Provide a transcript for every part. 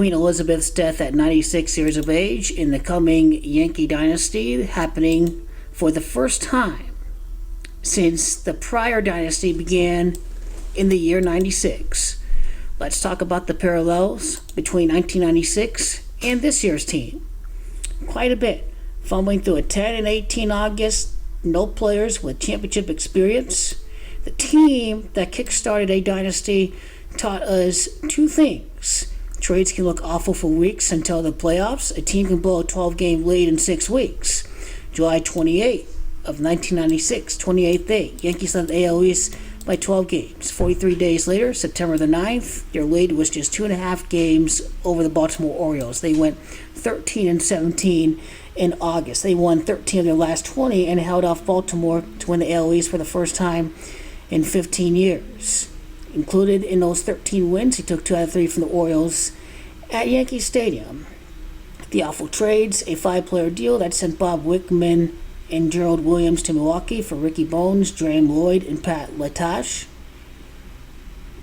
Queen Elizabeth's death at 96 years of age in the coming Yankee dynasty, happening for the first time since the prior dynasty began in the year 96. Let's talk about the parallels between 1996 and this year's team. Quite a bit. Fumbling through a 10 and 18 August, no players with championship experience. The team that kickstarted a dynasty taught us two things. Trades can look awful for weeks until the playoffs. A team can blow a 12-game lead in 6 weeks. July 28 of 1996, 28th day, Yankees led the AL East by 12 games. 43 days later, September the 9th, their lead was just 2.5 games over the Baltimore Orioles. They went 13 and 17 in August. They won 13 of their last 20 and held off Baltimore to win the AL East for the first time in 15 years. Included in those 13 wins, he took 2 out of 3 from the Orioles at Yankee Stadium. The awful trades, a 5-player deal that sent Bob Wickman and Gerald Williams to Milwaukee for Ricky Bones, Drain Lloyd, and Pat Latash.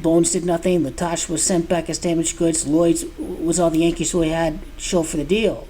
Bones did nothing. Latash was sent back as damaged goods. Lloyd was all the Yankees really had to show for the deal.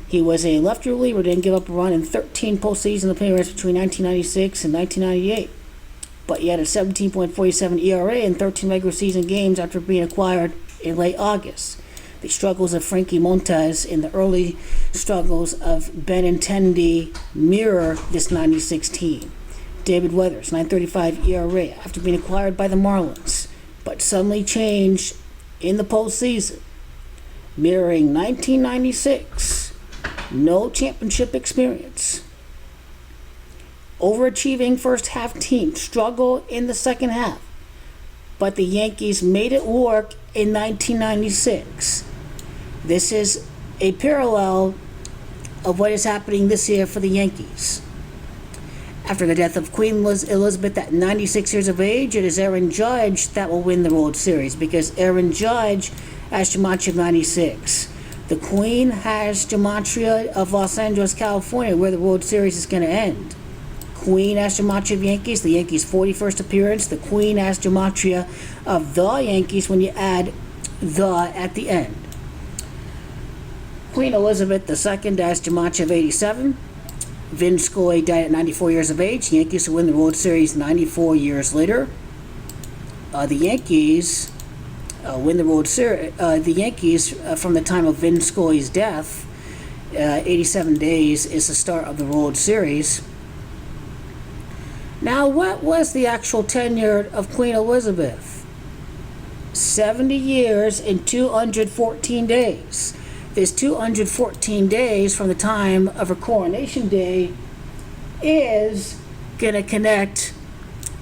He was a left reliever, didn't give up a run in 13 postseason appearances between 1996 and 1998. But he had a 17.47 ERA in 13 regular season games after being acquired in late August. The struggles of Frankie Montas and the early struggles of Benintendi mirror this 96 team. David Weathers, 9.35 ERA after being acquired by the Marlins, but suddenly changed in the postseason, mirroring 1996. No championship experience. Overachieving first half team, struggle in the second half. But the Yankees made it work in 1996. This is a parallel of what is happening this year for the Yankees. After the death of Queen Elizabeth at 96 years of age, it is Aaron Judge that will win the World Series because Aaron Judge has gematria of 96. The Queen has gematria of Los Angeles, California, where the World Series is going to end. Queen has gematria of Yankees, the Yankees' 41st appearance. The Queen has gematria of the Yankees when you add the at the end. Queen Elizabeth II has gematria of 87. Vin Scully died at 94 years of age. The Yankees will win the World Series 94 years later. The Yankees win the World Series. The Yankees, from the time of Vin Scully's death, 87 days is the start of the World Series. Now, what was the actual tenure of Queen Elizabeth? 70 years and 214 days. This 214 days from the time of her coronation day is going to connect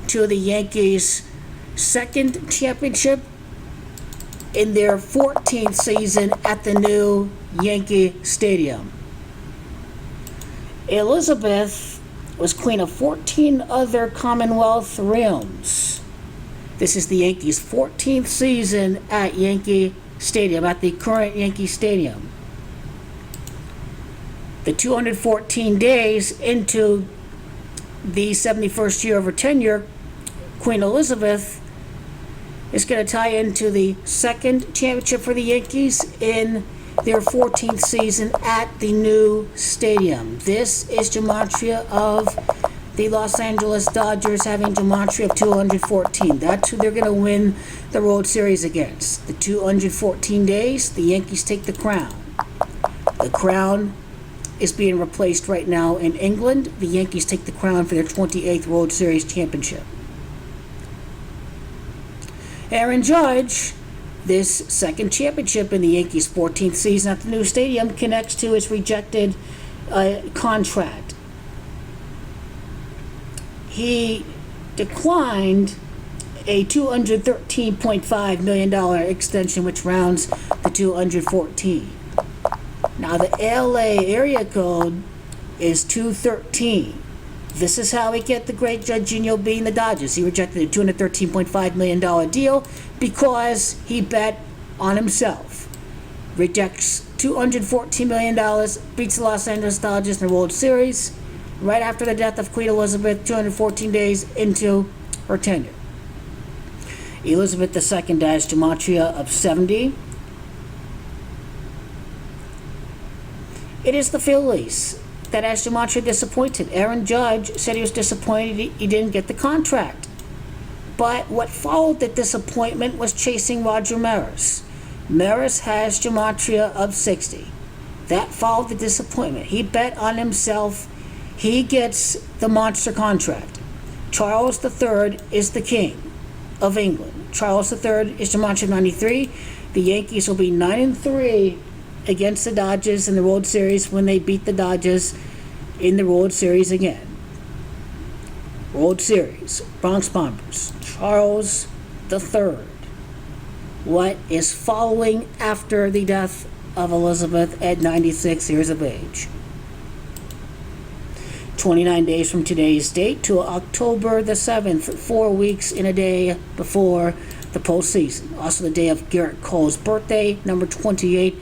to the Yankees' second championship in their 14th season at the new Yankee Stadium. Elizabeth was queen of 14 other Commonwealth realms. This is the Yankees' 14th season at Yankee Stadium, at the current Yankee Stadium. The 214 days into the 71st year of her tenure, Queen Elizabeth is going to tie into the second championship for the Yankees in their 14th season at the new stadium. This is gematria of the Los Angeles Dodgers having gematria of 214. That's who they're going to win the World Series against. The 214 days, the Yankees take the crown. The crown is being replaced right now in England. The Yankees take the crown for their 28th World Series championship. Aaron Judge, this second championship in the Yankees' 14th season at the new stadium, connects to his rejected contract. He declined a $213.5 million extension, which rounds the 214. Now, the LA area code is 213. This is how we get the great Jorginho being the Dodgers. He rejected a $213.5 million deal because he bet on himself. Rejects $214 million, beats the Los Angeles Dodgers in the World Series right after the death of Queen Elizabeth, 214 days into her tenure. Elizabeth II has gematria of 70. It is the Phillies that has Gematria disappointed. Aaron Judge said he was disappointed he didn't get the contract. But what followed the disappointment was chasing Roger Maris. Maris has Gematria of 60. That followed the disappointment. He bet on himself. He gets the monster contract. Charles III is the king of England. Charles III is Gematria 93. The Yankees will be 9-3 against the Dodgers in the World Series when they beat the Dodgers in the World Series again. World Series, Bronx Bombers, Charles III. What is following after the death of Elizabeth at 96 years of age? 29 days from today's date to October the 7th, 4 weeks in a day before the postseason. Also the day of Garrett Cole's birthday, number 28.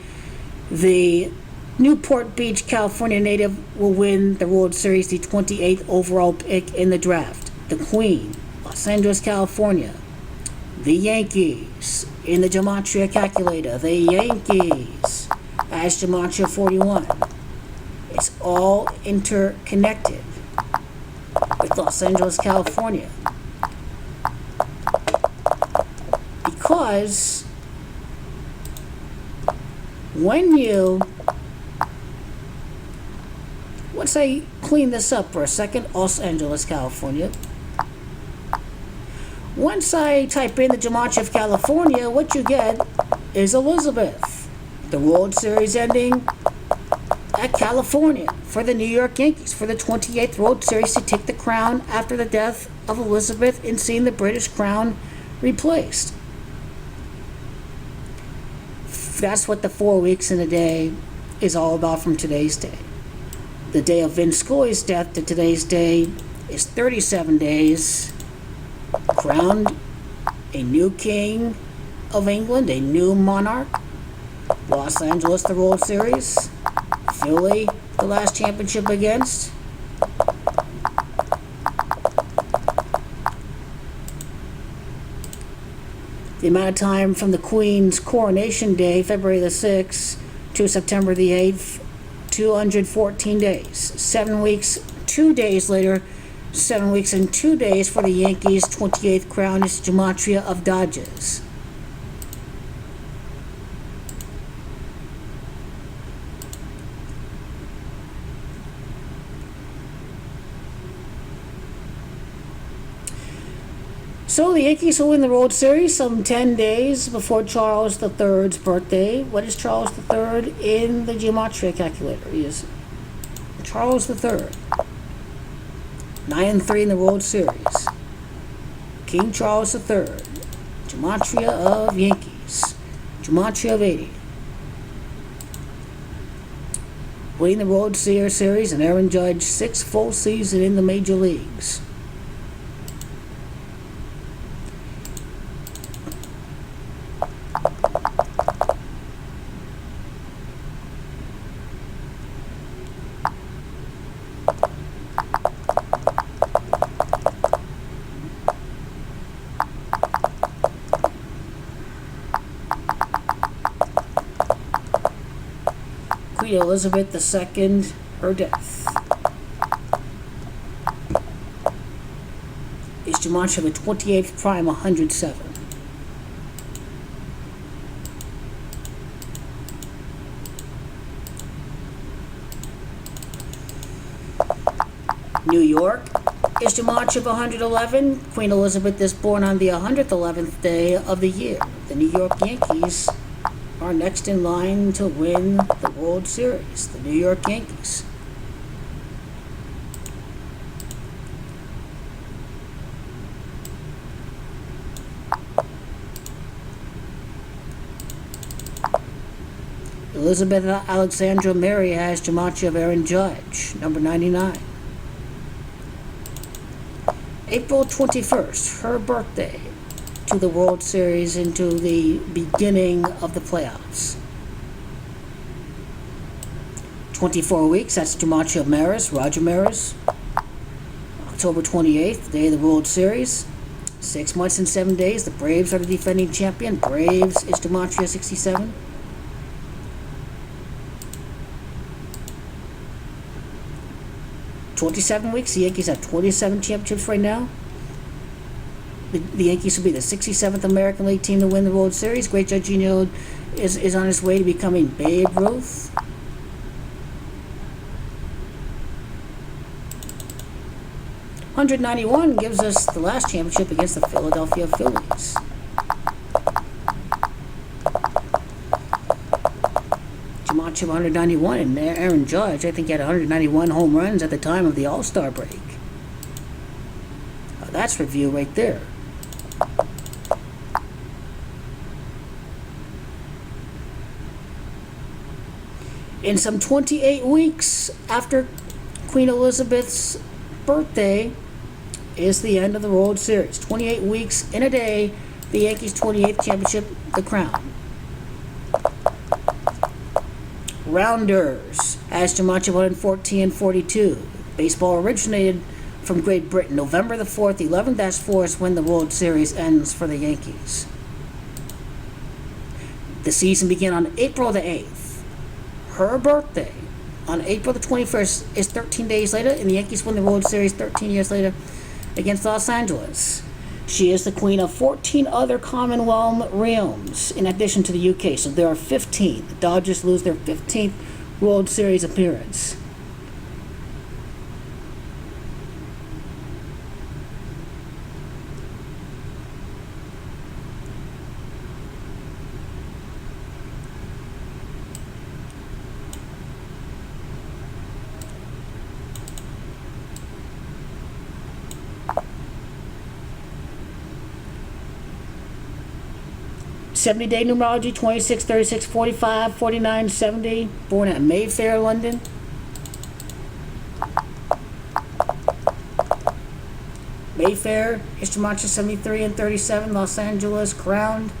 The Newport Beach, California native will win the World Series, the 28th overall pick in the draft. The Queen, Los Angeles, California. The Yankees in the Gematria calculator. The Yankees as Gematria 41. It's all interconnected with Los Angeles, California. Because when you, let's say, clean this up for a second, Los Angeles, California. Once I type in the Gematria of California, what you get is Elizabeth. The World Series ending at California for the New York Yankees for the 28th World Series to take the crown after the death of Elizabeth and seeing the British crown replaced. That's what the 4 weeks in a day is all about from today's day. The day of Vince Scully's death to today's day is 37 days. Crowned a new king of England, a new monarch. Los Angeles, the World Series. Philly, the last championship against. The amount of time from the Queen's coronation day, February the 6th, to September the 8th, 214 days. 7 weeks, 2 days later, 7 weeks and 2 days for the Yankees' 28th crown is Gematria of Dodgers. So the Yankees will win the World Series some 10 days before Charles III's birthday. What is Charles III in the Gematria calculator? He is Charles III. 9-3 in the World Series. King Charles III. Gematria of Yankees. Gematria of 80. Winning the World Series and Aaron Judge 6 full seasons in the major leagues. Queen Elizabeth II, her death. Is Gematria of the 28th prime 107. New York is Gematria of 111. Queen Elizabeth is born on the 111th day of the year. The New York Yankees are next in line to win the World Series. The New York Yankees. Elizabeth Alexandra Mary has Gematria of Aaron Judge, number 99. April 21st, her birthday, to the World Series and to the beginning of the playoffs. 24 weeks, that's Gematria of Maris, Roger Maris. October 28th, day of the World Series. 6 months and 7 days, the Braves are the defending champion. Braves is Gematria 67. 27 weeks. The Yankees have 27 championships right now. The Yankees will be the 67th American League team to win the World Series. Great Jorginho is on his way to becoming Babe Ruth. .191 gives us the last championship against the Philadelphia Phillies. Camacho 191, and Aaron Judge, I think, he had 191 home runs at the time of the All-Star break. That's review right there. In some 28 weeks after Queen Elizabeth's birthday is the end of the World Series. 28 weeks in a day, the Yankees' 28th championship, the crown. Rounders has Camacho 114 and 42. Baseball originated from Great Britain. November the 4th, 11-4 is when the World Series ends for the Yankees. The season began on April the 8th. Her birthday on April the 21st is 13 days later, and the Yankees win the World Series 13 years later against Los Angeles. She is the queen of 14 other Commonwealth realms in addition to the UK, so there are 15. The Dodgers lose their 15th World Series appearance. '70-day numerology: 26, 36, 45, 49, 70. Born at Mayfair, London. Mayfair, Camacho 73 and 37, Los Angeles, crowned.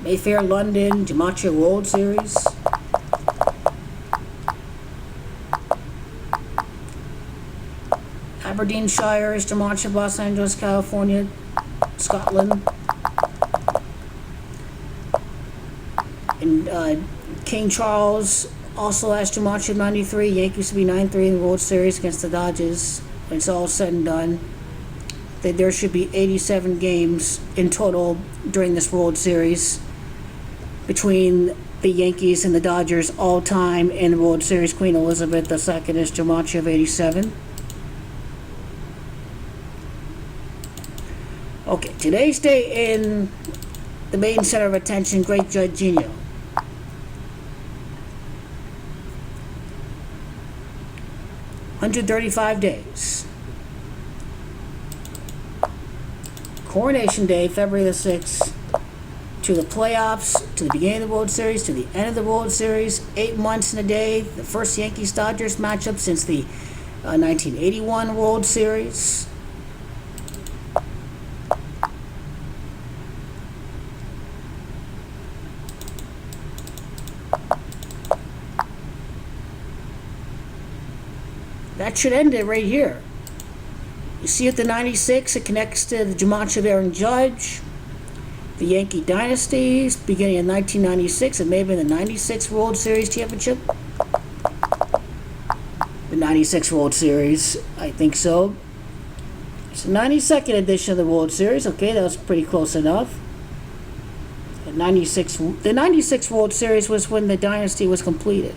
Mayfair, London, Camacho World Series. Aberdeenshire, Camacho, Los Angeles, California, Scotland. And King Charles also has Camacho 93. Yankees to be 9-3 in the World Series against the Dodgers. When it's all said and done, there should be 87 games in total during this World Series between the Yankees and the Dodgers all time in the World Series. Queen Elizabeth II is Camacho of 87. Okay, today's day in the main center of attention, Great Jorginho. $135 days. Coronation Day, February the 6th, to the playoffs, to the beginning of the World Series, to the end of the World Series, 8 months in a day, the first Yankees-Dodgers matchup since the 1981 World Series. That should end it right here. You see at the 96, it connects to the Camacho of Aaron Judge. The Yankee dynasty, beginning in 1996. It may have been the 96 World Series championship. The 96 World Series, I think so. It's the 92nd edition of the World Series. Okay, that was pretty close enough. The 96 World Series was when the dynasty was completed.